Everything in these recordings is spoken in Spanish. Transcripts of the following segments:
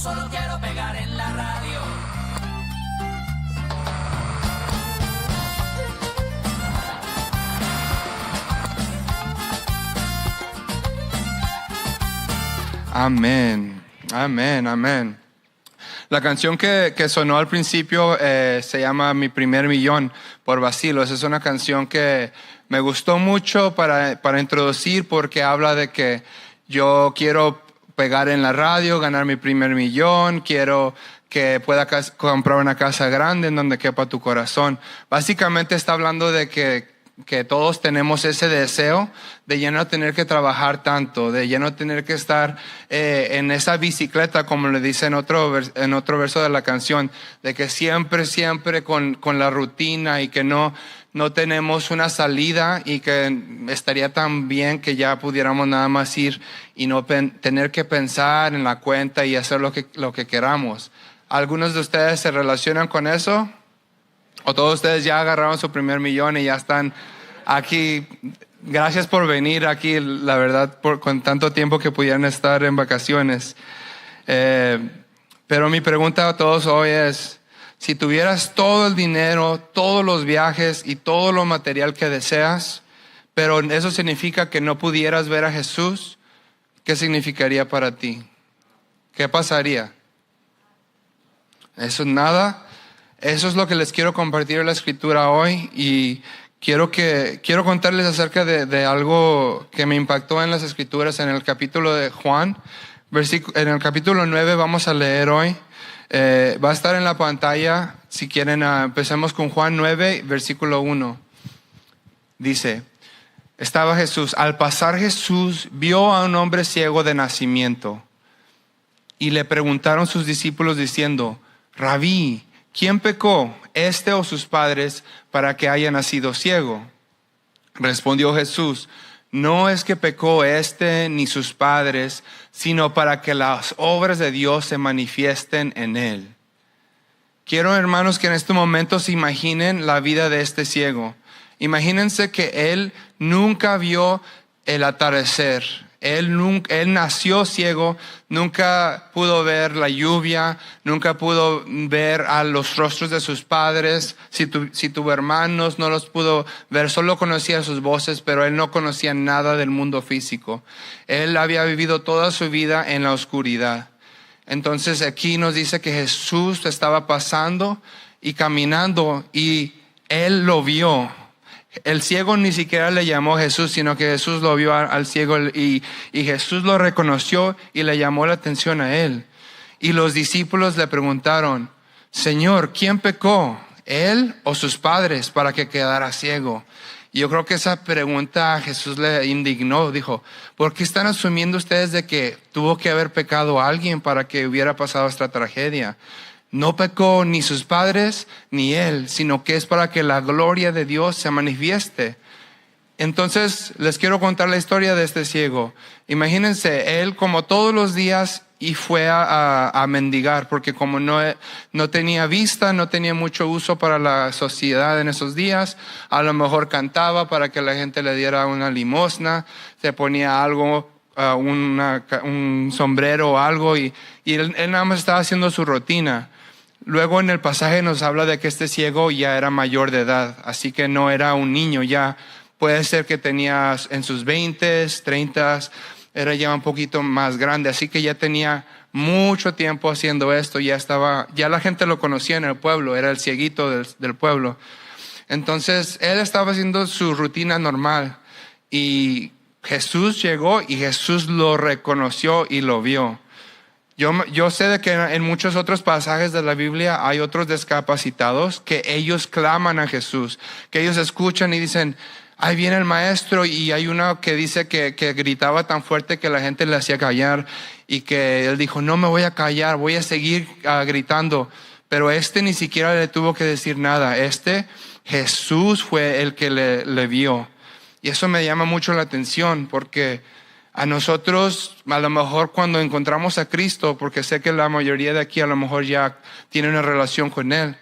solo quiero pegar en la radio. Amén, amén, amén. La canción que sonó al principio se llama Mi Primer Millón por Vacilos. Es una canción que me gustó mucho para introducir, porque habla de que yo quiero pegar en la radio, ganar mi primer millón, quiero que pueda comprar una casa grande en donde quepa tu corazón. Básicamente está hablando de que todos tenemos ese deseo de ya no tener que trabajar tanto, de ya no tener que estar en esa bicicleta, como le dice en otro verso de la canción, de que siempre con la rutina y que no tenemos una salida, y que estaría tan bien que ya pudiéramos nada más ir y no tener que pensar en la cuenta y hacer lo que queramos. ¿Algunos de ustedes se relacionan con eso? ¿O todos ustedes ya agarraron su primer millón y ya están aquí? Gracias por venir aquí, la verdad, con tanto tiempo que pudieran estar en vacaciones. Pero mi pregunta a todos hoy es, si tuvieras todo el dinero, todos los viajes y todo lo material que deseas, pero eso significa que no pudieras ver a Jesús, ¿qué significaría para ti? ¿Qué pasaría? Eso es nada. Eso es lo que les quiero compartir en la escritura hoy, y quiero contarles acerca de algo que me impactó en las escrituras en el capítulo de Juan. En el capítulo 9 vamos a leer hoy. Va a estar en la pantalla. Si quieren, empecemos con Juan 9, versículo 1. Dice: estaba Jesús. Al pasar Jesús vio a un hombre ciego de nacimiento, y le preguntaron sus discípulos diciendo: Rabí, ¿quién pecó, este o sus padres, para que haya nacido ciego? Respondió Jesús: no es que pecó este ni sus padres, sino para que las obras de Dios se manifiesten en él. Quiero, hermanos, que en este momento se imaginen la vida de este ciego. Imagínense que él nunca vio el atardecer. Él nació ciego, nunca pudo ver la lluvia, nunca pudo ver a los rostros de sus padres. Si tuvo hermanos, no los pudo ver, solo conocía sus voces, pero él no conocía nada del mundo físico. Él había vivido toda su vida en la oscuridad. Entonces aquí nos dice que Jesús estaba pasando y caminando, y él lo vio. El ciego ni siquiera le llamó Jesús, sino que Jesús lo vio al ciego, y Jesús lo reconoció y le llamó la atención a él. Y los discípulos le preguntaron: Señor, ¿quién pecó, él o sus padres, para que quedara ciego? Y yo creo que esa pregunta a Jesús le indignó. Dijo: ¿por qué están asumiendo ustedes de que tuvo que haber pecado alguien para que hubiera pasado esta tragedia? No pecó ni sus padres ni él, sino que es para que la gloria de Dios se manifieste. Entonces les quiero contar la historia de este ciego. Imagínense, él como todos los días y fue a mendigar, porque como no tenía vista, no tenía mucho uso para la sociedad en esos días. A lo mejor cantaba para que la gente le diera una limosna, se ponía algo, un sombrero o algo, y él nada más estaba haciendo su rutina. Luego en el pasaje nos habla de que este ciego ya era mayor de edad, así que no era un niño ya. Puede ser que tenía en sus 20s, 30s, era ya un poquito más grande, así que ya tenía mucho tiempo haciendo esto. Ya la gente lo conocía en el pueblo, era el cieguito del pueblo. Entonces él estaba haciendo su rutina normal, y Jesús llegó y Jesús lo reconoció y lo vio. Yo sé de que en muchos otros pasajes de la Biblia hay otros discapacitados que ellos claman a Jesús, que ellos escuchan y dicen: ahí viene el maestro. Y hay uno que dice que gritaba tan fuerte que la gente le hacía callar, y que él dijo: no me voy a callar, voy a seguir gritando. Pero ni siquiera le tuvo que decir nada. Jesús fue el que le vio. Y eso me llama mucho la atención, porque a nosotros, a lo mejor cuando encontramos a Cristo, porque sé que la mayoría de aquí a lo mejor ya tiene una relación con Él,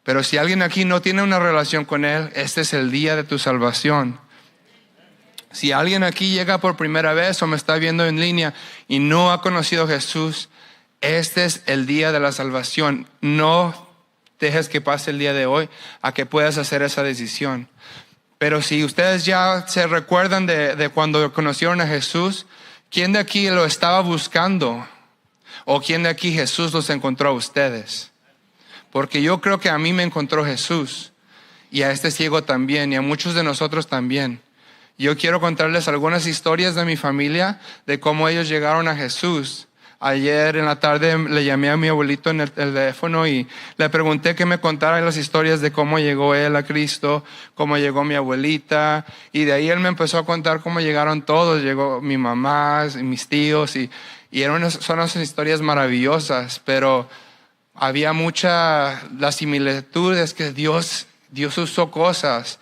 pero si alguien aquí no tiene una relación con Él, este es el día de tu salvación. Si alguien aquí llega por primera vez o me está viendo en línea y no ha conocido a Jesús, Este es el día de la salvación. No dejes que pase el día de hoy a que puedas hacer esa decisión. Pero si ustedes ya se recuerdan de cuando conocieron a Jesús, ¿quién de aquí lo estaba buscando? ¿O quién de aquí Jesús los encontró a ustedes? Porque yo creo que a mí me encontró Jesús, y a este ciego también, y a muchos de nosotros también. Yo quiero contarles algunas historias de mi familia, de cómo ellos llegaron a Jesús. Ayer en la tarde le llamé a mi abuelito en el teléfono y le pregunté que me contara las historias de cómo llegó él a Cristo, cómo llegó mi abuelita, y de ahí él me empezó a contar cómo llegaron todos. Llegó mi mamá y mis tíos, y son unas historias maravillosas, pero había la similitud es que Dios usó cosas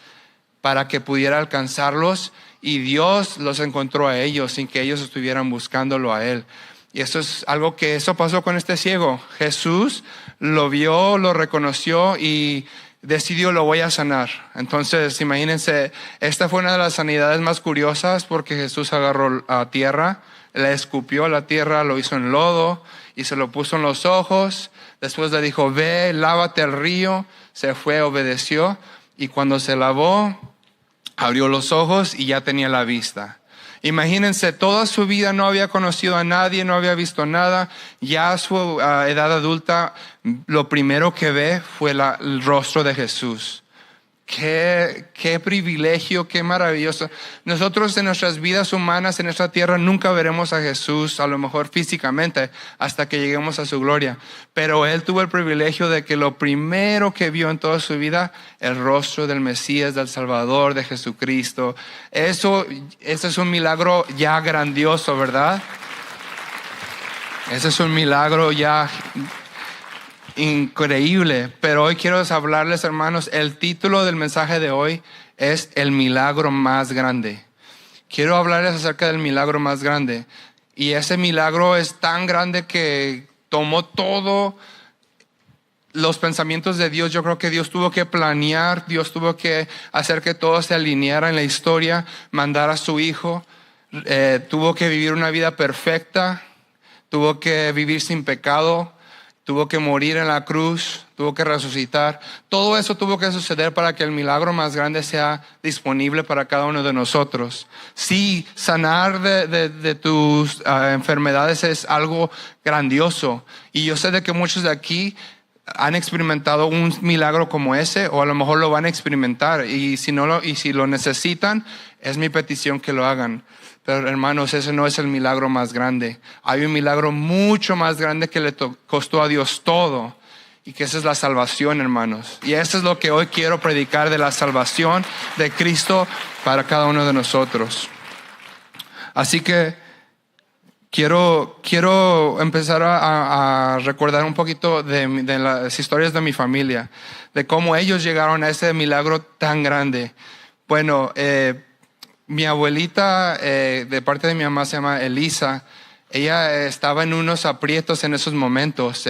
para que pudiera alcanzarlos, y Dios los encontró a ellos sin que ellos estuvieran buscándolo a Él. Y eso pasó con este ciego. Jesús lo vio, lo reconoció y decidió: lo voy a sanar. Entonces, imagínense, esta fue una de las sanidades más curiosas, porque Jesús agarró a tierra, le escupió la tierra, lo hizo en lodo y se lo puso en los ojos. Después le dijo: ve, lávate al río. Se fue, obedeció, y cuando se lavó, abrió los ojos y ya tenía la vista. Imagínense, toda su vida no había conocido a nadie, no había visto nada. Ya a su edad adulta, lo primero que ve fue el rostro de Jesús. Qué privilegio, qué maravilloso. Nosotros en nuestras vidas humanas en esta tierra nunca veremos a Jesús, a lo mejor físicamente, hasta que lleguemos a su gloria. Pero Él tuvo el privilegio de que lo primero que vio en toda su vida, el rostro del Mesías, del Salvador, de Jesucristo. Eso es un milagro ya grandioso, ¿verdad? Ese es un milagro ya increíble. Pero hoy quiero hablarles, hermanos, el título del mensaje de hoy es el milagro más grande. Quiero hablarles acerca del milagro más grande, y ese milagro es tan grande que tomó todos los pensamientos de Dios. Yo creo que Dios tuvo que planear, Dios tuvo que hacer que todo se alineara en la historia, mandar a su hijo, tuvo que vivir una vida perfecta, tuvo que vivir sin pecado, tuvo que morir en la cruz, tuvo que resucitar. Todo eso tuvo que suceder para que el milagro más grande sea disponible para cada uno de nosotros. Sí, sanar de tus enfermedades es algo grandioso. Y yo sé de que muchos de aquí han experimentado un milagro como ese, o a lo mejor lo van a experimentar. Y si lo necesitan, es mi petición que lo hagan. Pero hermanos, ese no es el milagro más grande. Hay un milagro mucho más grande que le costó a Dios todo, y que esa es la salvación, hermanos. Y eso es lo que hoy quiero predicar, de la salvación de Cristo para cada uno de nosotros. Así que quiero empezar a recordar un poquito de las historias de mi familia, de cómo ellos llegaron a ese milagro tan grande. Bueno, mi abuelita, de parte de mi mamá, se llama Elisa. Ella estaba en unos aprietos en esos momentos.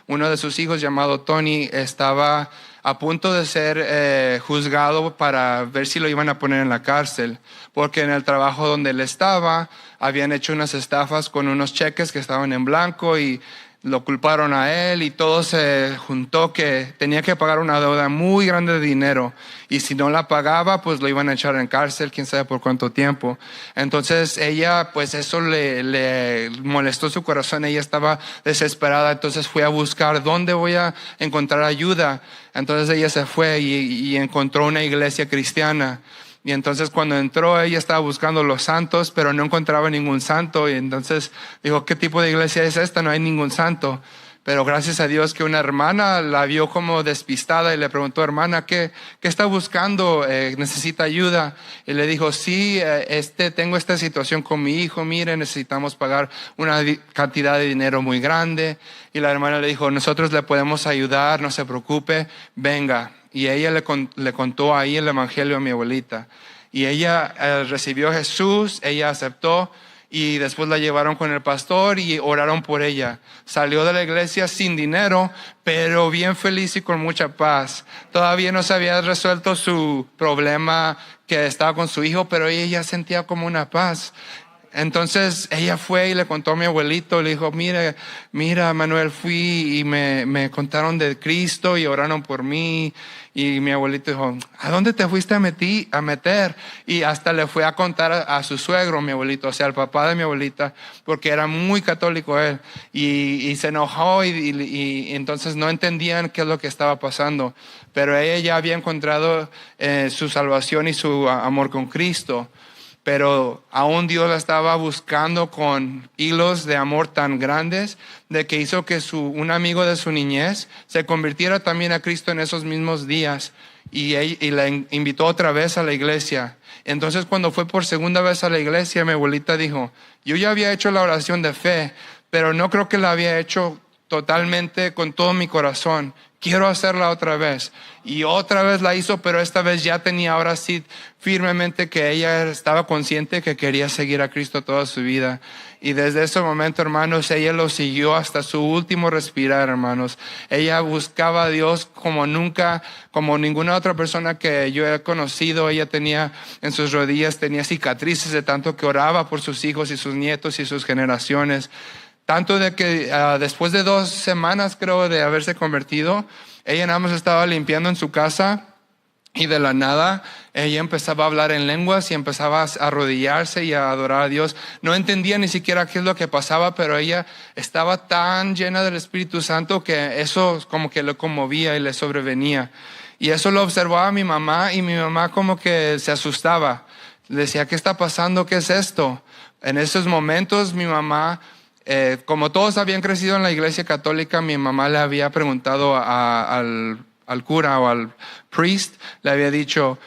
Uno de sus hijos, llamado Tony, estaba a punto de ser juzgado para ver si lo iban a poner en la cárcel, porque en el trabajo donde él estaba habían hecho unas estafas con unos cheques que estaban en blanco, y lo culparon a él, y todo se juntó que tenía que pagar una deuda muy grande de dinero, y si no la pagaba, pues lo iban a echar en cárcel, quién sabe por cuánto tiempo. Entonces ella, pues eso le molestó su corazón. Ella estaba desesperada, entonces fue a buscar dónde voy a encontrar ayuda. Entonces ella se fue y encontró una iglesia cristiana. Y entonces cuando entró, ella estaba buscando los santos, pero no encontraba ningún santo. Y entonces dijo: ¿qué tipo de iglesia es esta? No hay ningún santo. Pero gracias a Dios que una hermana la vio como despistada y le preguntó: hermana, ¿qué está buscando? ¿Necesita ayuda? Y le dijo: sí, tengo esta situación con mi hijo, mire, necesitamos pagar una cantidad de dinero muy grande. Y la hermana le dijo: nosotros le podemos ayudar, no se preocupe, venga. Y ella le contó ahí el evangelio a mi abuelita. Y ella recibió a Jesús, ella aceptó, y después la llevaron con el pastor y oraron por ella. Salió de la iglesia sin dinero, pero bien feliz y con mucha paz. Todavía no se había resuelto su problema que estaba con su hijo, pero ella sentía como una paz. Entonces ella fue y le contó a mi abuelito, le dijo, mira, Manuel, fui y me contaron de Cristo y oraron por mí. Y mi abuelito dijo, ¿a dónde te fuiste a meter? Y hasta le fue a contar a su suegro, mi abuelito, o sea, al papá de mi abuelita, porque era muy católico él. Y se enojó y entonces no entendían qué es lo que estaba pasando. Pero ella ya había encontrado su salvación y su amor con Cristo. Pero aún Dios la estaba buscando con hilos de amor tan grandes de que hizo que un amigo de su niñez se convirtiera también a Cristo en esos mismos días y la invitó otra vez a la iglesia. Entonces cuando fue por segunda vez a la iglesia, mi abuelita dijo, yo ya había hecho la oración de fe, pero no creo que la había hecho totalmente con todo mi corazón. Quiero hacerla otra vez. Y otra vez la hizo, pero esta vez ya tenía ahora sí firmemente que ella estaba consciente que quería seguir a Cristo toda su vida. Y desde ese momento, hermanos, ella lo siguió hasta su último respirar, hermanos. Ella buscaba a Dios como nunca, como ninguna otra persona que yo he conocido. Ella tenía en sus rodillas, tenía cicatrices de tanto que oraba por sus hijos y sus nietos y sus generaciones. Tanto de que después de 2 semanas, creo, de haberse convertido, ella nada más estaba limpiando en su casa y de la nada ella empezaba a hablar en lenguas y empezaba a arrodillarse y a adorar a Dios. No entendía ni siquiera qué es lo que pasaba, pero ella estaba tan llena del Espíritu Santo que eso como que le conmovía y le sobrevenía. Y eso lo observaba mi mamá y mi mamá como que se asustaba. Le decía, ¿qué está pasando? ¿Qué es esto? En esos momentos mi mamá... como todos habían crecido en la iglesia católica, mi mamá le había preguntado al cura o al priest, le había dicho,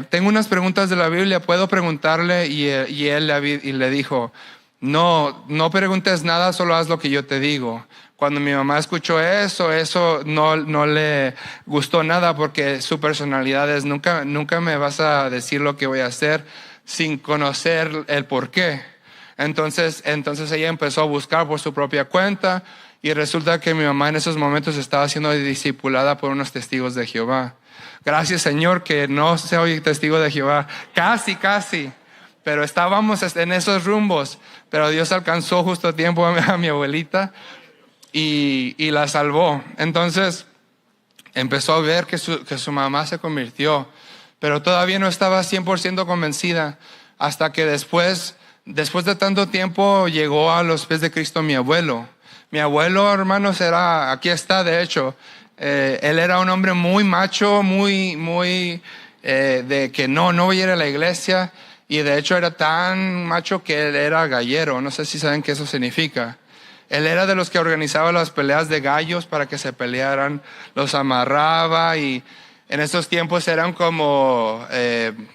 tengo unas preguntas de la Biblia, ¿puedo preguntarle? Y él le dijo, no preguntes nada, solo haz lo que yo te digo. Cuando mi mamá escuchó eso no le gustó nada, porque su personalidad es, nunca me vas a decir lo que voy a hacer sin conocer el por qué. Entonces ella empezó a buscar por su propia cuenta y resulta que mi mamá en esos momentos estaba siendo discipulada por unos testigos de Jehová. Gracias, Señor, que no soy testigo de Jehová. Casi. Pero estábamos en esos rumbos. Pero Dios alcanzó justo a tiempo a mi abuelita y la salvó. Entonces empezó a ver que su mamá se convirtió. Pero todavía no estaba 100% convencida hasta que después de tanto tiempo llegó a los pies de Cristo mi abuelo. Mi abuelo, hermanos, aquí está de hecho, él era un hombre muy macho, muy de que no voy a ir a la iglesia, y de hecho era tan macho que él era gallero. No sé si saben qué eso significa. Él era de los que organizaba las peleas de gallos para que se pelearan, los amarraba y en esos tiempos eran como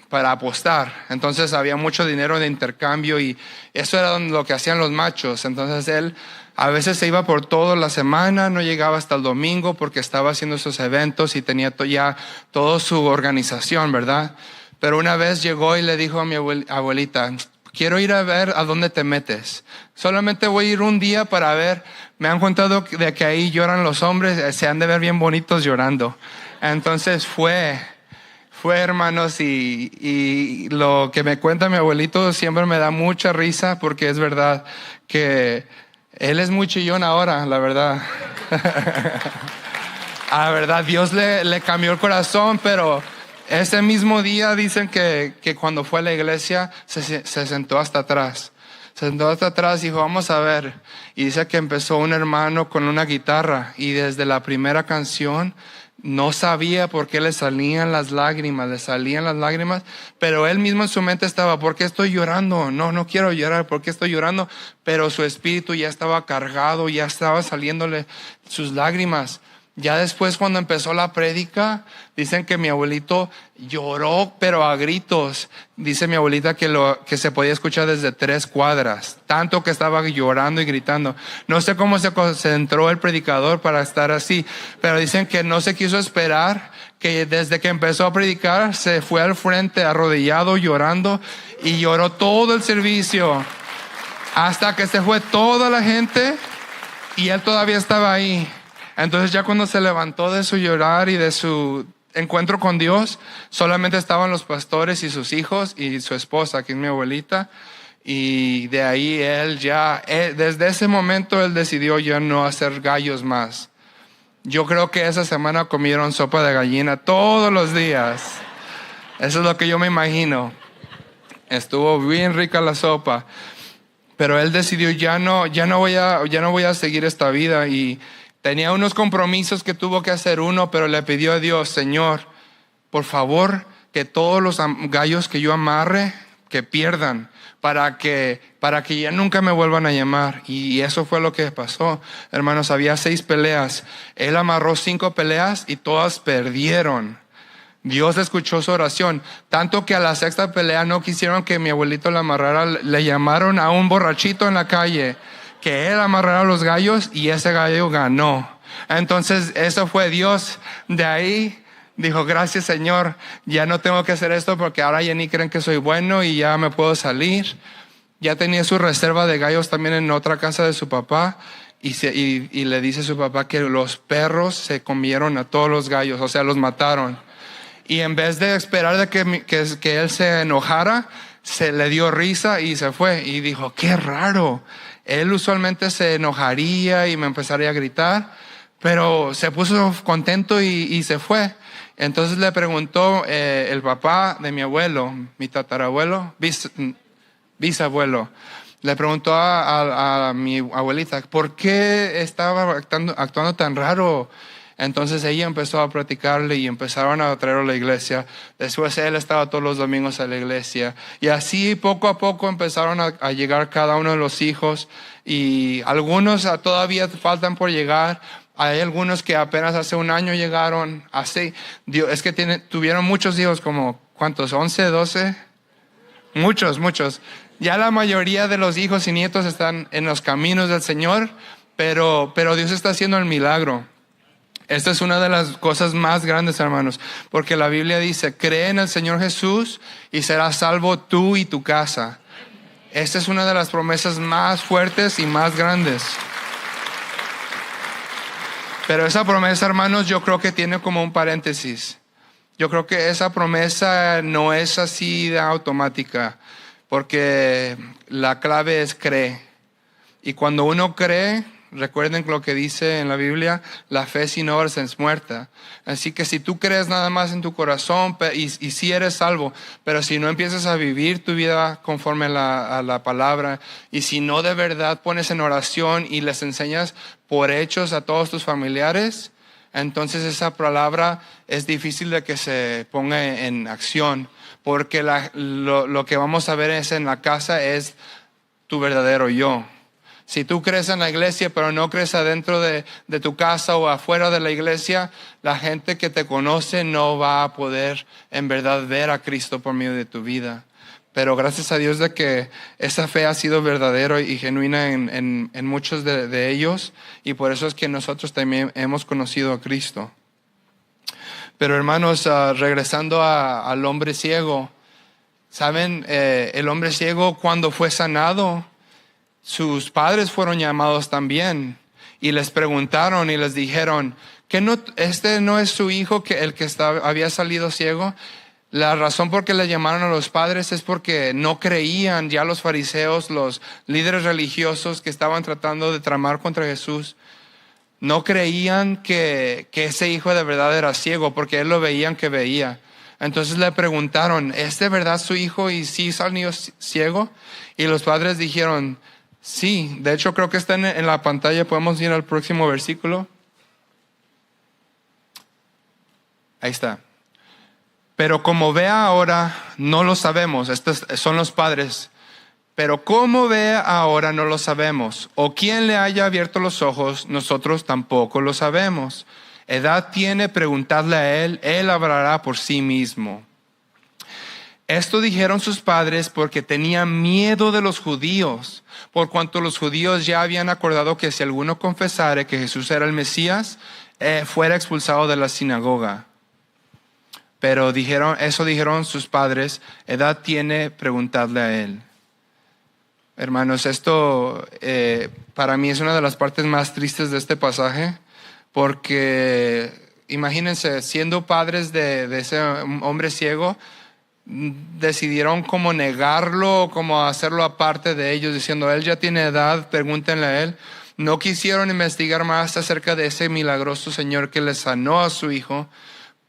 para apostar. Entonces había mucho dinero de intercambio y eso era lo que hacían los machos. Entonces él a veces se iba por toda la semana, no llegaba hasta el domingo porque estaba haciendo esos eventos y tenía ya toda su organización, ¿verdad? Pero una vez llegó y le dijo a mi abuelita, quiero ir a ver a dónde te metes. Solamente voy a ir un día para ver. Me han contado de que ahí lloran los hombres, se han de ver bien bonitos llorando. Entonces fue hermanos, y lo que me cuenta mi abuelito siempre me da mucha risa porque es verdad que él es muy chillón ahora, la verdad. La verdad, Dios le cambió el corazón, pero ese mismo día dicen que cuando fue a la iglesia se sentó hasta atrás. Se sentó hasta atrás y dijo, vamos a ver. Y dice que empezó un hermano con una guitarra y desde la primera canción no sabía por qué le salían las lágrimas, pero él mismo en su mente estaba, ¿por qué estoy llorando? No quiero llorar, ¿por qué estoy llorando? Pero su espíritu ya estaba cargado, ya estaba saliéndole sus lágrimas. Ya después, cuando empezó la prédica, dicen que mi abuelito lloró, pero a gritos. Dice mi abuelita que se podía escuchar desde 3 cuadras, tanto que estaba llorando y gritando. No sé cómo se concentró el predicador para estar así, pero dicen que no se quiso esperar, que desde que empezó a predicar se fue al frente arrodillado llorando y lloró todo el servicio hasta que se fue toda la gente y él todavía estaba ahí. Entonces ya cuando se levantó de su llorar y de su encuentro con Dios, solamente estaban los pastores y sus hijos y su esposa, que es mi abuelita. Y de ahí desde ese momento él decidió ya no hacer gallos más. Yo creo que esa semana comieron sopa de gallina todos los días. Eso es lo que yo me imagino. Estuvo bien rica la sopa. Pero él decidió ya no voy a seguir esta vida. Y tenía unos compromisos que tuvo que hacer pero le pidió a Dios: Señor, por favor, que todos los gallos que yo amarre, que pierdan, para que ya nunca me vuelvan a llamar. Y eso fue lo que pasó. Hermanos, había 6 peleas. Él amarró 5 peleas y todas perdieron. Dios escuchó su oración, tanto que a la 6ª pelea no quisieron que mi abuelito la amarrara. Le llamaron a un borrachito en la calle que él amarrara los gallos, y ese gallo ganó. Entonces eso fue Dios. De ahí dijo: gracias, Señor, ya no tengo que hacer esto, porque ahora ya ni creen que soy bueno y ya me puedo salir. Ya tenía su reserva de gallos también en otra casa de su papá, y le dice a su papá que los perros se comieron a todos los gallos, o sea, los mataron. Y en vez de esperar de que él se enojara, se le dio risa y se fue. Y dijo: qué raro, él usualmente se enojaría y me empezaría a gritar, pero se puso contento y se fue. Entonces le preguntó el papá de mi abuelo, mi tatarabuelo, bisabuelo, le preguntó a mi abuelita por qué estaba actuando tan raro. Entonces ella empezó a platicarle y empezaron a traerlo a la iglesia. Después él estaba todos los domingos a la iglesia. Y así poco a poco empezaron a llegar cada uno de los hijos. Y algunos todavía faltan por llegar. Hay algunos que apenas hace un año llegaron. Así, es que tuvieron muchos hijos, como ¿cuántos? ¿11, 12? Muchos. Ya la mayoría de los hijos y nietos están en los caminos del Señor, pero Dios está haciendo el milagro. Esta es una de las cosas más grandes, hermanos, porque la Biblia dice: cree en el Señor Jesús y serás salvo tú y tu casa. Esta es una de las promesas más fuertes y más grandes. Pero esa promesa, hermanos, yo creo que tiene como un paréntesis. Yo creo que esa promesa no es así de automática, porque la clave es cree. Y cuando uno cree, recuerden lo que dice en la Biblia: la fe sin obras es muerta. Así que si tú crees nada más en tu corazón y sí eres salvo, pero si no empiezas a vivir tu vida conforme a la palabra, y si no de verdad pones en oración y les enseñas por hechos a todos tus familiares, entonces esa palabra es difícil de que se ponga en acción, porque lo que vamos a ver en la casa es tu verdadero yo. Si tú crees en la iglesia, pero no crees adentro de tu casa o afuera de la iglesia, la gente que te conoce no va a poder en verdad ver a Cristo por medio de tu vida. Pero gracias a Dios de que esa fe ha sido verdadera y genuina en muchos de ellos, y por eso es que nosotros también hemos conocido a Cristo. Pero hermanos, regresando al hombre ciego, ¿saben? El hombre ciego, cuando fue sanado, sus padres fueron llamados también y les preguntaron y les dijeron: ¿que este no es su hijo, el que había salido ciego? La razón por que le llamaron a los padres es porque no creían ya los fariseos, los líderes religiosos que estaban tratando de tramar contra Jesús. No creían que ese hijo de verdad era ciego, porque él lo veían que veía. Entonces le preguntaron: ¿es de verdad su hijo y sí salió ciego? Y los padres dijeron: sí. De hecho, creo que está en la pantalla. Podemos ir al próximo versículo. Ahí está. Pero como ve ahora, no lo sabemos. Estos son los padres. Pero como ve ahora, no lo sabemos. O quien le haya abierto los ojos, nosotros tampoco lo sabemos. Edad tiene, preguntadle a él hablará por sí mismo. Esto dijeron sus padres porque tenían miedo de los judíos, por cuanto los judíos ya habían acordado que si alguno confesara que Jesús era el Mesías, fuera expulsado de la sinagoga. Pero dijeron sus padres: edad tiene, preguntadle a él. Hermanos, esto para mí es una de las partes más tristes de este pasaje, porque imagínense, siendo padres de ese hombre ciego, decidieron como negarlo, como hacerlo aparte de ellos, diciendo, él ya tiene edad, pregúntenle a él. No quisieron investigar más acerca de ese milagroso Señor que les sanó a su hijo,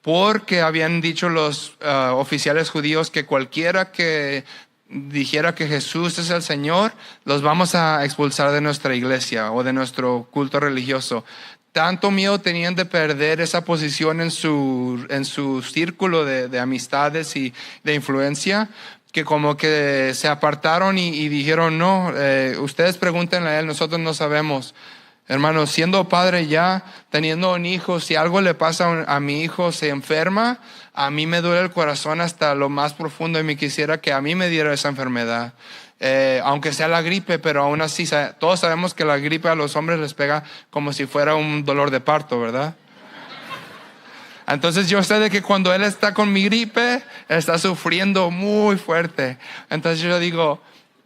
porque habían dicho los oficiales judíos que cualquiera que dijera que Jesús es el Señor, los vamos a expulsar de nuestra iglesia o de nuestro culto religioso. Tanto miedo tenían de perder esa posición en su círculo de amistades y de influencia, que como que se apartaron y dijeron, no, ustedes pregúntenle a él, nosotros no sabemos. Hermanos, siendo padre ya, teniendo un hijo, si algo le pasa a mi hijo, se enferma, a mí me duele el corazón hasta lo más profundo y me quisiera que a mí me diera esa enfermedad. Aunque sea la gripe, pero aún así, todos sabemos que la gripe a los hombres les pega como si fuera un dolor de parto, ¿verdad? Entonces yo sé de que cuando él está con mi gripe, está sufriendo muy fuerte. Entonces yo digo,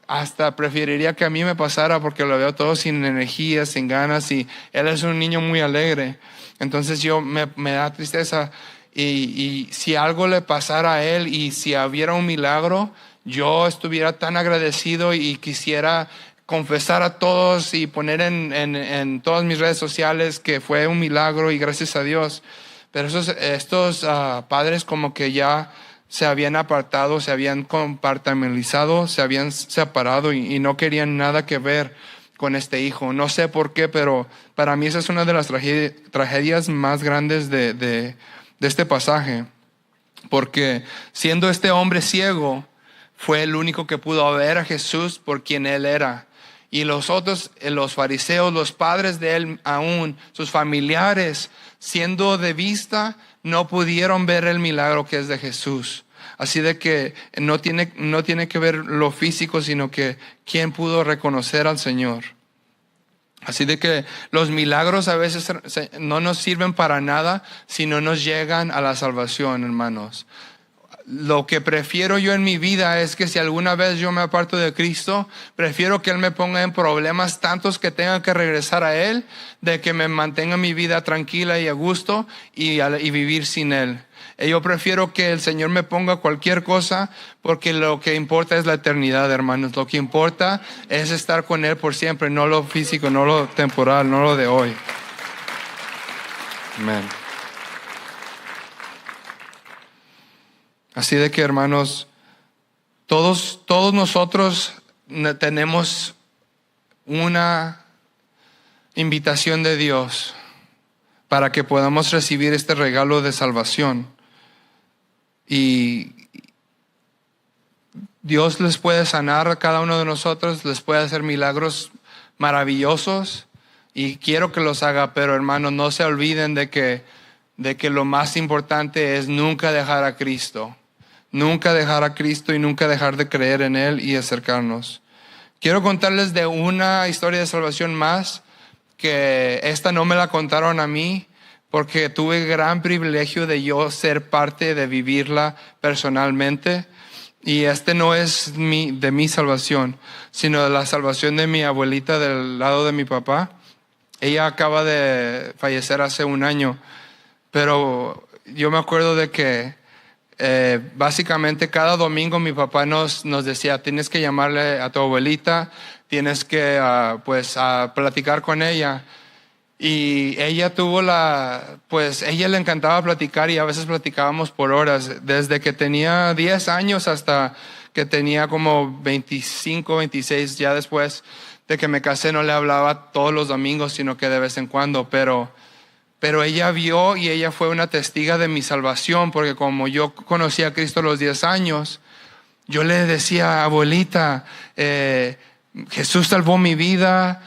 hasta preferiría que a mí me pasara porque lo veo todo sin energía, sin ganas, y él es un niño muy alegre. Entonces me da tristeza y si algo le pasara a él y si hubiera un milagro, yo estuviera tan agradecido y quisiera confesar a todos y poner en todas mis redes sociales que fue un milagro y gracias a Dios. Pero estos padres como que ya se habían apartado, se habían compartimentalizado, se habían separado y no querían nada que ver con este hijo. No sé por qué, pero para mí esa es una de las tragedias más grandes de este pasaje. Porque siendo este hombre ciego, fue el único que pudo ver a Jesús por quien él era. Y los otros, los fariseos, los padres de él aún, sus familiares, siendo de vista, no pudieron ver el milagro que es de Jesús. Así de que no tiene que ver lo físico, sino que quién pudo reconocer al Señor. Así de que los milagros a veces no nos sirven para nada si no nos llegan a la salvación, hermanos. Lo que prefiero yo en mi vida es que si alguna vez yo me aparto de Cristo, prefiero que Él me ponga en problemas tantos que tenga que regresar a Él, de que me mantenga mi vida tranquila y a gusto y vivir sin Él. Yo prefiero que el Señor me ponga cualquier cosa porque lo que importa es la eternidad, hermanos. Lo que importa es estar con Él por siempre, no lo físico, no lo temporal, no lo de hoy. Amén. Así de que, hermanos, todos nosotros tenemos una invitación de Dios para que podamos recibir este regalo de salvación. Y Dios les puede sanar a cada uno de nosotros, les puede hacer milagros maravillosos y quiero que los haga, pero hermanos, no se olviden de que lo más importante es nunca dejar a Cristo. Nunca dejar a Cristo y nunca dejar de creer en Él y acercarnos. Quiero contarles de una historia de salvación más, que esta no me la contaron a mí, porque tuve gran privilegio de yo ser parte de vivirla personalmente. Y no es de mi salvación, sino de la salvación de mi abuelita del lado de mi papá. Ella acaba de fallecer hace un año, pero yo me acuerdo de que básicamente cada domingo mi papá nos decía, tienes que llamarle a tu abuelita, tienes que a platicar con ella. Y ella ella le encantaba platicar y a veces platicábamos por horas, desde que tenía 10 años hasta que tenía como 25, 26, ya después de que me casé no le hablaba todos los domingos, sino que de vez en cuando, pero ella vio y ella fue una testiga de mi salvación, porque como yo conocí a Cristo a los 10 años, yo le decía, abuelita, Jesús salvó mi vida,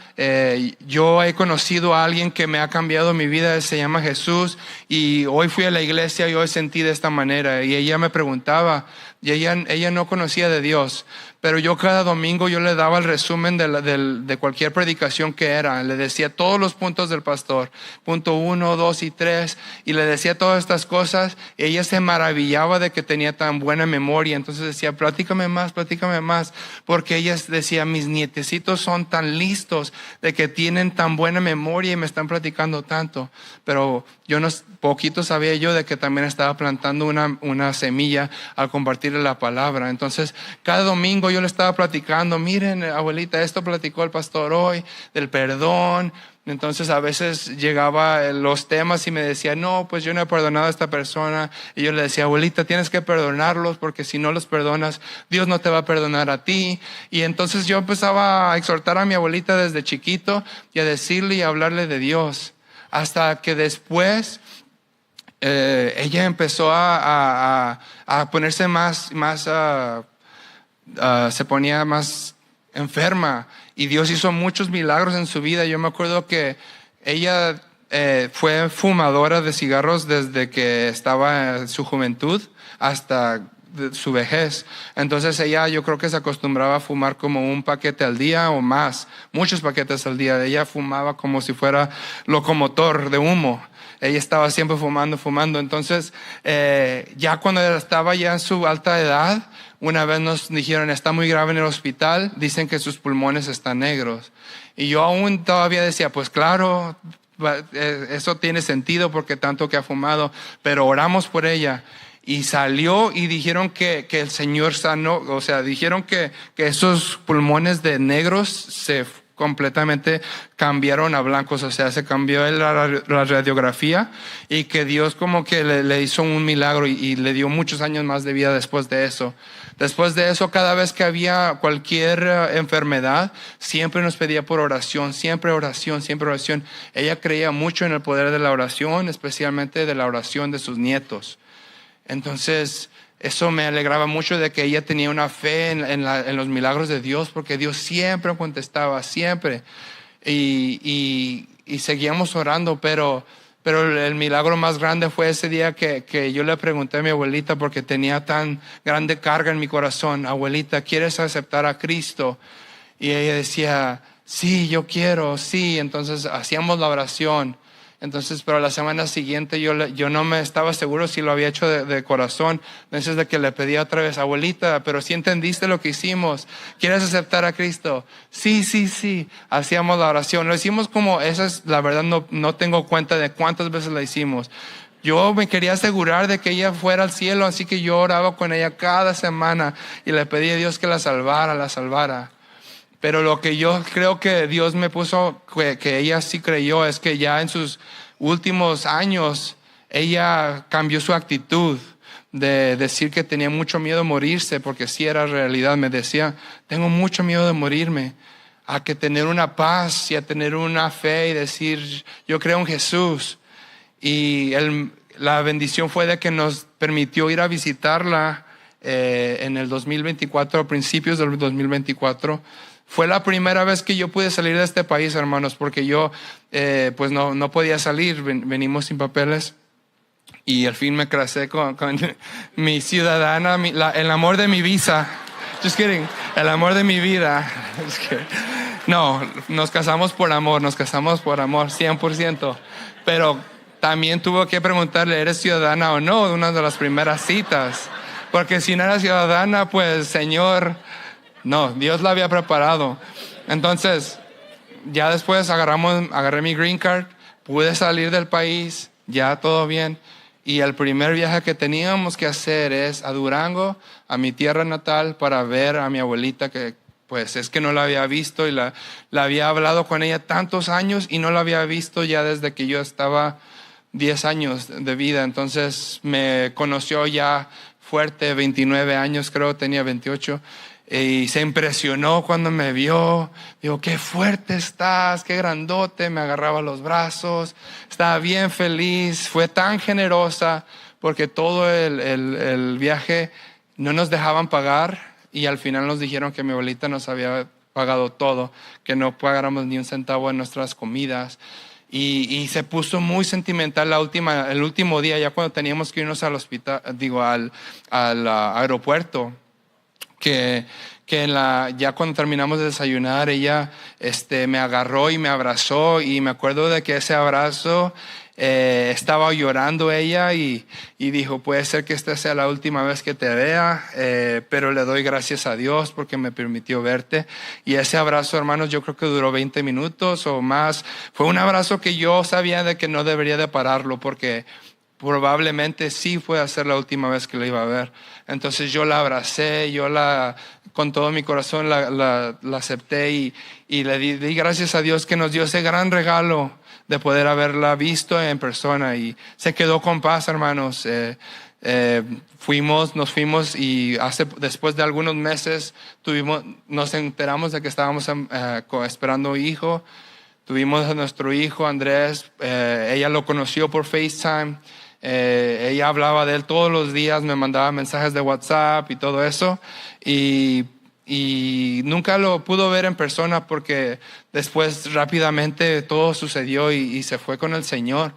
yo he conocido a alguien que me ha cambiado mi vida, se llama Jesús, y hoy fui a la iglesia y hoy sentí de esta manera. Y ella me preguntaba, y ella no conocía de Dios, pero yo cada domingo yo le daba el resumen de cualquier predicación que era. Le decía todos los puntos del pastor, punto 1, 2 y 3, y le decía todas estas cosas. Ella se maravillaba de que tenía tan buena memoria. Entonces decía, platícame más, porque ella decía, mis nietecitos son tan listos de que tienen tan buena memoria y me están platicando tanto. Pero poquito sabía yo de que también estaba plantando una semilla al compartirle la palabra. Entonces, cada domingo yo le estaba platicando, miren, abuelita, esto platicó el pastor hoy, del perdón. Entonces, a veces llegaba los temas y me decía, no, pues yo no he perdonado a esta persona. Y yo le decía, abuelita, tienes que perdonarlos, porque si no los perdonas, Dios no te va a perdonar a ti. Y entonces yo empezaba a exhortar a mi abuelita desde chiquito y a decirle y a hablarle de Dios. Hasta que después ella empezó a ponerse se ponía más enferma, y Dios hizo muchos milagros en su vida. Yo me acuerdo que ella fue fumadora de cigarros desde que estaba en su juventud hasta su vejez. Entonces ella, yo creo que se acostumbraba a fumar como un paquete al día o más, muchos paquetes al día. Ella fumaba como si fuera locomotor de humo. Ella estaba siempre fumando. Entonces, ya cuando estaba ya en su alta edad, una vez nos dijeron, está muy grave en el hospital, dicen que sus pulmones están negros. Y yo aún todavía decía, pues claro, eso tiene sentido porque tanto que ha fumado, pero oramos por ella. Y salió y dijeron que el Señor sanó, o sea, dijeron que esos pulmones de negros se completamente cambiaron a blancos, o sea, se cambió la radiografía, y que Dios como que le hizo un milagro y le dio muchos años más de vida después de eso. Después de eso, cada vez que había cualquier enfermedad, siempre nos pedía por oración, siempre oración. Ella creía mucho en el poder de la oración, especialmente de la oración de sus nietos. Entonces, eso me alegraba mucho de que ella tenía una fe en los milagros de Dios, porque Dios siempre contestaba, siempre. Y seguíamos orando, pero el milagro más grande fue ese día que yo le pregunté a mi abuelita, porque tenía tan grande carga en mi corazón, abuelita, ¿quieres aceptar a Cristo? Y ella decía, sí, yo quiero, sí. Entonces hacíamos la oración. Entonces, pero la semana siguiente yo no me estaba seguro si lo había hecho de corazón. Entonces, de que le pedí otra vez, abuelita, pero si entendiste lo que hicimos, ¿quieres aceptar a Cristo? Sí. Hacíamos la oración. Lo hicimos como, esa es la verdad, no tengo cuenta de cuántas veces la hicimos. Yo me quería asegurar de que ella fuera al cielo, así que yo oraba con ella cada semana y le pedí a Dios que la salvara. Pero lo que yo creo que Dios me puso, que ella sí creyó, es que ya en sus últimos años, ella cambió su actitud de decir que tenía mucho miedo de morirse, porque sí era realidad. Me decía, tengo mucho miedo de morirme, a que tener una paz y a tener una fe y decir, yo creo en Jesús. Y la bendición fue de que nos permitió ir a visitarla en el 2024, a principios del 2024. Fue la primera vez que yo pude salir de este país, hermanos, porque yo pues no podía salir, venimos sin papeles, y al fin me casé con mi ciudadana, el amor de mi visa. Just kidding, el amor de mi vida. No, nos casamos por amor, 100%. Pero también tuve que preguntarle, ¿eres ciudadana o no? Una de las primeras citas. Porque si no era ciudadana, pues Señor, no, Dios la había preparado. Entonces, ya después agarré mi green card, pude salir del país, ya todo bien. Y el primer viaje que teníamos que hacer es a Durango, a mi tierra natal, para ver a mi abuelita, que pues es que no la había visto, y la había hablado con ella tantos años y no la había visto ya desde que yo estaba 10 años de vida. Entonces me conoció ya fuerte, 29 años creo, tenía 28. Y se impresionó cuando me vio. Digo, qué fuerte estás, qué grandote. Me agarraba los brazos, estaba bien feliz. Fue tan generosa, porque todo el viaje no nos dejaban pagar, y al final nos dijeron que mi abuelita nos había pagado todo, que no pagáramos ni un centavo en nuestras comidas. Y se puso muy sentimental el último día, ya cuando teníamos que irnos al hospital, al aeropuerto, que que ya cuando terminamos de desayunar, ella me agarró y me abrazó, y me acuerdo de que ese abrazo estaba llorando ella y dijo, puede ser que esta sea la última vez que te vea, pero le doy gracias a Dios porque me permitió verte. Y ese abrazo, hermanos, yo creo que duró 20 minutos o más. Fue un abrazo que yo sabía de que no debería de pararlo, porque probablemente sí fue a ser la última vez que la iba a ver. Entonces yo la abracé, con todo mi corazón la acepté, y le di gracias a Dios que nos dio ese gran regalo de poder haberla visto en persona, y se quedó con paz, hermanos. Nos fuimos, y después de algunos meses nos enteramos de que estábamos esperando hijo. Tuvimos a nuestro hijo Andrés. Ella lo conoció por FaceTime. Ella hablaba de él todos los días, me mandaba mensajes de WhatsApp y todo eso, y nunca lo pudo ver en persona porque después rápidamente todo sucedió y se fue con el Señor,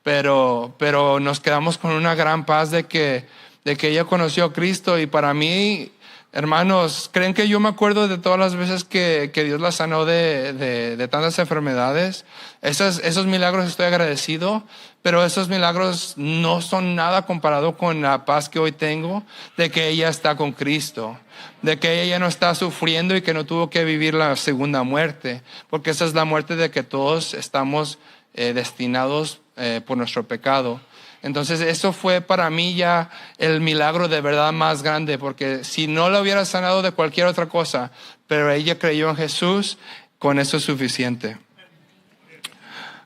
pero nos quedamos con una gran paz de que ella conoció a Cristo. Y para mí, hermanos, ¿creen que yo me acuerdo de todas las veces que Dios la sanó de tantas enfermedades? Esos milagros estoy agradecido, pero esos milagros no son nada comparado con la paz que hoy tengo de que ella está con Cristo, de que ella no está sufriendo y que no tuvo que vivir la segunda muerte, porque esa es la muerte de que todos estamos destinados por nuestro pecado. Entonces eso fue para mí ya el milagro de verdad más grande, porque si no la hubiera sanado de cualquier otra cosa, pero ella creyó en Jesús, con eso es suficiente.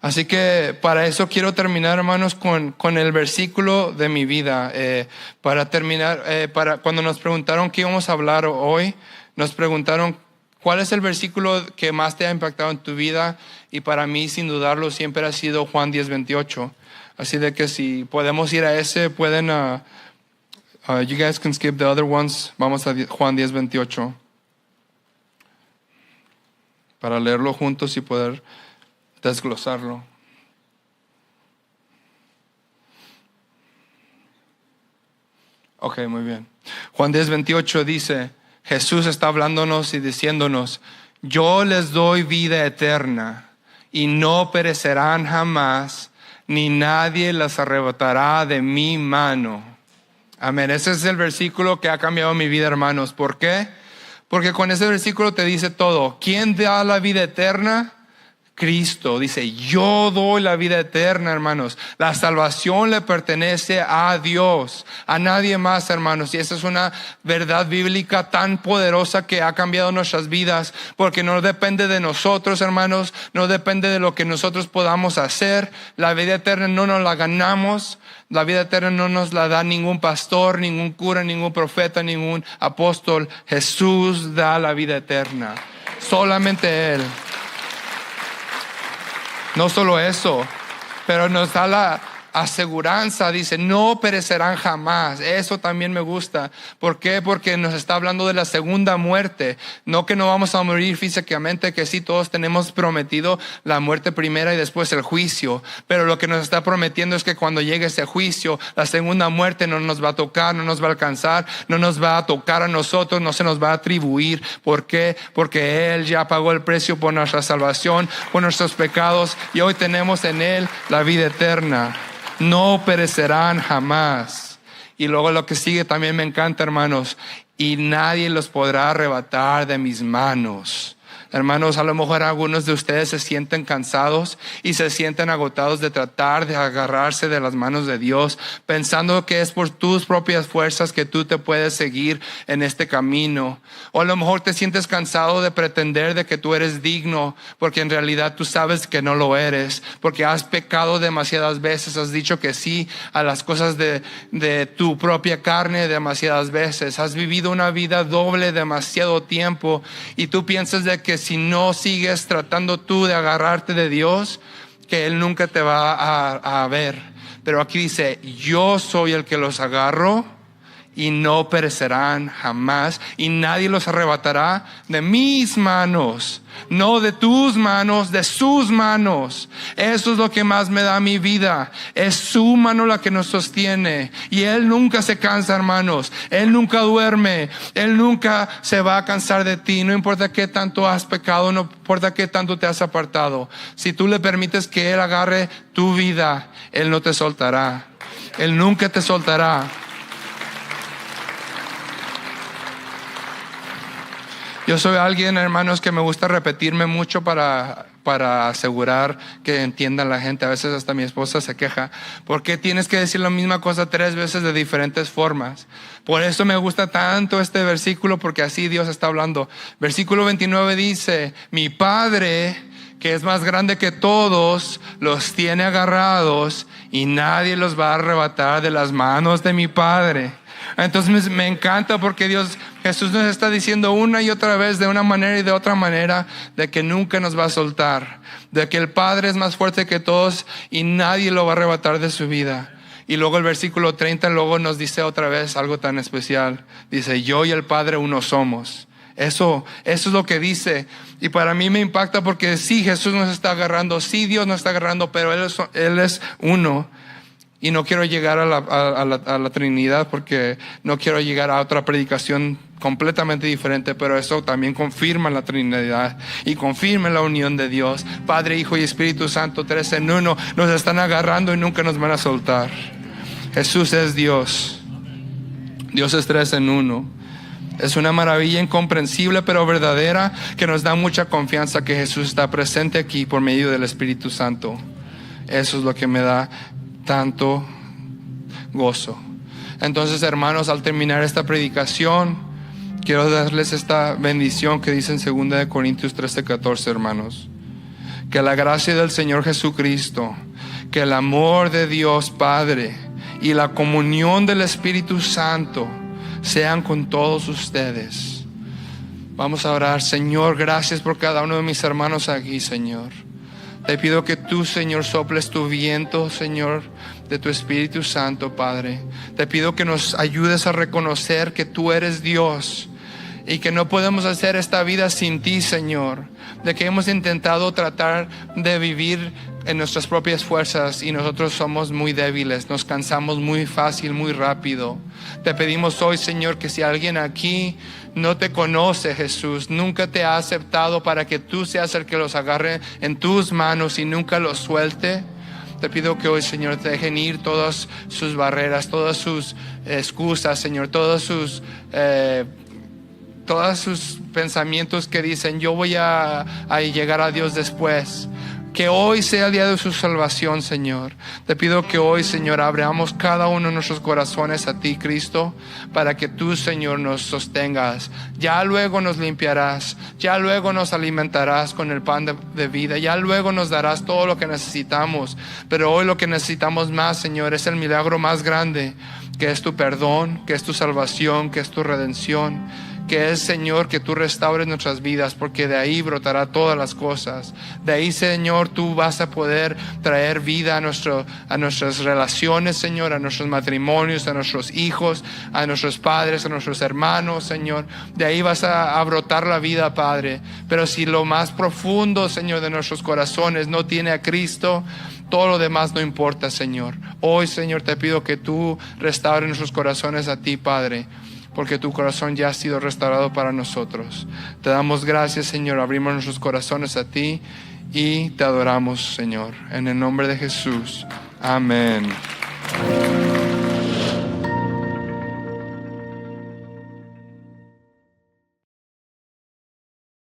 Así que para eso quiero terminar, hermanos, con el versículo de mi vida. Para terminar, cuando nos preguntaron qué íbamos a hablar hoy, nos preguntaron ¿cuál es el versículo que más te ha impactado en tu vida? Y para mí, sin dudarlo, siempre ha sido Juan 10:28. Así de que si podemos ir a ese, pueden, you guys can skip the other ones. Vamos a Juan 10:28 para leerlo juntos y poder desglosarlo. Ok, muy bien. Juan 10:28 dice, Jesús está hablándonos y diciéndonos, yo les doy vida eterna y no perecerán jamás, ni nadie las arrebatará de mi mano. Amén. Ese es el versículo que ha cambiado mi vida, hermanos. ¿Por qué? Porque con ese versículo te dice todo. ¿Quién da la vida eterna? Cristo. Dice, yo doy la vida eterna, hermanos. La salvación le pertenece a Dios, a nadie más, hermanos. Y esa es una verdad bíblica tan poderosa que ha cambiado nuestras vidas, porque no depende de nosotros, hermanos. No depende de lo que nosotros podamos hacer. La vida eterna no nos la ganamos. La vida eterna no nos la da ningún pastor, ningún cura, ningún profeta, ningún apóstol. Jesús da la vida eterna. Solamente Él. No solo eso, pero nos da la aseguranza, dice, no perecerán jamás. Eso también me gusta. ¿Por qué? Porque nos está hablando de la segunda muerte. No que no vamos a morir físicamente, que sí todos tenemos prometido la muerte primera y después el juicio. Pero lo que nos está prometiendo es que cuando llegue ese juicio, la segunda muerte no nos va a tocar, no nos va a alcanzar, no nos va a tocar a nosotros, no se nos va a atribuir. ¿Por qué? Porque Él ya pagó el precio por nuestra salvación, por nuestros pecados, y hoy tenemos en Él la vida eterna. No perecerán jamás. Y luego lo que sigue también me encanta, hermanos. Y nadie los podrá arrebatar de mis manos. Hermanos, a lo mejor algunos de ustedes se sienten cansados y se sienten agotados de tratar de agarrarse de las manos de Dios, pensando que es por tus propias fuerzas que tú te puedes seguir en este camino. O a lo mejor te sientes cansado de pretender de que tú eres digno, porque en realidad tú sabes que no lo eres, porque has pecado demasiadas veces, has dicho que sí a las cosas de tu propia carne demasiadas veces, has vivido una vida doble demasiado tiempo, y tú piensas de que si no sigues tratando tú de agarrarte de Dios, que Él nunca te va a ver. Pero aquí dice, yo soy el que los agarro y no perecerán jamás, y nadie los arrebatará de mis manos. No de tus manos, de sus manos. Eso es lo que más me da mi vida. Es su mano la que nos sostiene. Y Él nunca se cansa, hermanos. Él nunca duerme. Él nunca se va a cansar de ti. No importa qué tanto has pecado, no importa qué tanto te has apartado. Si tú le permites que Él agarre tu vida, Él no te soltará. Él nunca te soltará. Yo soy alguien, hermanos, que me gusta repetirme mucho para asegurar que entiendan la gente. A veces hasta mi esposa se queja. ¿Por qué tienes que decir la misma cosa 3 veces de diferentes formas? Por eso me gusta tanto este versículo, porque así Dios está hablando. Versículo 29 dice, mi Padre, que es más grande que todos, los tiene agarrados y nadie los va a arrebatar de las manos de mi Padre. Entonces me encanta porque Jesús nos está diciendo una y otra vez, de una manera y de otra manera, de que nunca nos va a soltar, de que el Padre es más fuerte que todos y nadie lo va a arrebatar de su vida. Y luego el versículo 30 luego nos dice otra vez algo tan especial. Dice, yo y el Padre uno somos. Eso es lo que dice. Y para mí me impacta porque sí, Jesús nos está agarrando, sí, Dios nos está agarrando, pero Él es uno. Y no quiero llegar a la Trinidad porque no quiero llegar a otra predicación completamente diferente, pero eso también confirma la Trinidad y confirma la unión de Dios. Padre, Hijo y Espíritu Santo, 3 en 1, nos están agarrando y nunca nos van a soltar. Jesús es Dios. Dios es 3 en 1. Es una maravilla incomprensible pero verdadera que nos da mucha confianza que Jesús está presente aquí por medio del Espíritu Santo. Eso es lo que me da tanto gozo. Entonces, hermanos, al terminar esta predicación, quiero darles esta bendición que dice en 2 Corintios 13:14, hermanos. Que la gracia del Señor Jesucristo, que el amor de Dios Padre y la comunión del Espíritu Santo sean con todos ustedes. Vamos a orar. Señor, gracias por cada uno de mis hermanos aquí, Señor. Te pido que tú, Señor, soples tu viento, Señor, de tu Espíritu Santo, Padre. Te pido que nos ayudes a reconocer que tú eres Dios y que no podemos hacer esta vida sin ti, Señor. De que hemos intentado tratar de vivir en nuestras propias fuerzas y nosotros somos muy débiles, nos cansamos muy fácil, muy rápido. Te pedimos hoy, Señor, que si alguien aquí no te conoce, Jesús, nunca te ha aceptado para que tú seas el que los agarre en tus manos y nunca los suelte, te pido que hoy, Señor, te dejen ir todas sus barreras, todas sus excusas, Señor, todos sus pensamientos que dicen yo voy a llegar a Dios después. Que hoy sea el día de su salvación, Señor. Te pido que hoy, Señor, abramos cada uno de nuestros corazones a ti, Cristo, para que tú, Señor, nos sostengas. Ya luego nos limpiarás, ya luego nos alimentarás con el pan de vida, ya luego nos darás todo lo que necesitamos. Pero hoy lo que necesitamos más, Señor, es el milagro más grande, que es tu perdón, que es tu salvación, que es tu redención, que es, Señor, que tú restaures nuestras vidas, porque de ahí brotará todas las cosas. De ahí, Señor, tú vas a poder traer vida a nuestras relaciones, Señor, a nuestros matrimonios, a nuestros hijos, a nuestros padres, a nuestros hermanos, Señor. De ahí vas a brotar la vida, Padre. Pero si lo más profundo, Señor, de nuestros corazones no tiene a Cristo, todo lo demás no importa, Señor. Hoy, Señor, te pido que tú restaures nuestros corazones a ti, Padre, porque tu corazón ya ha sido restaurado para nosotros. Te damos gracias, Señor. Abrimos nuestros corazones a ti y te adoramos, Señor. En el nombre de Jesús. Amén.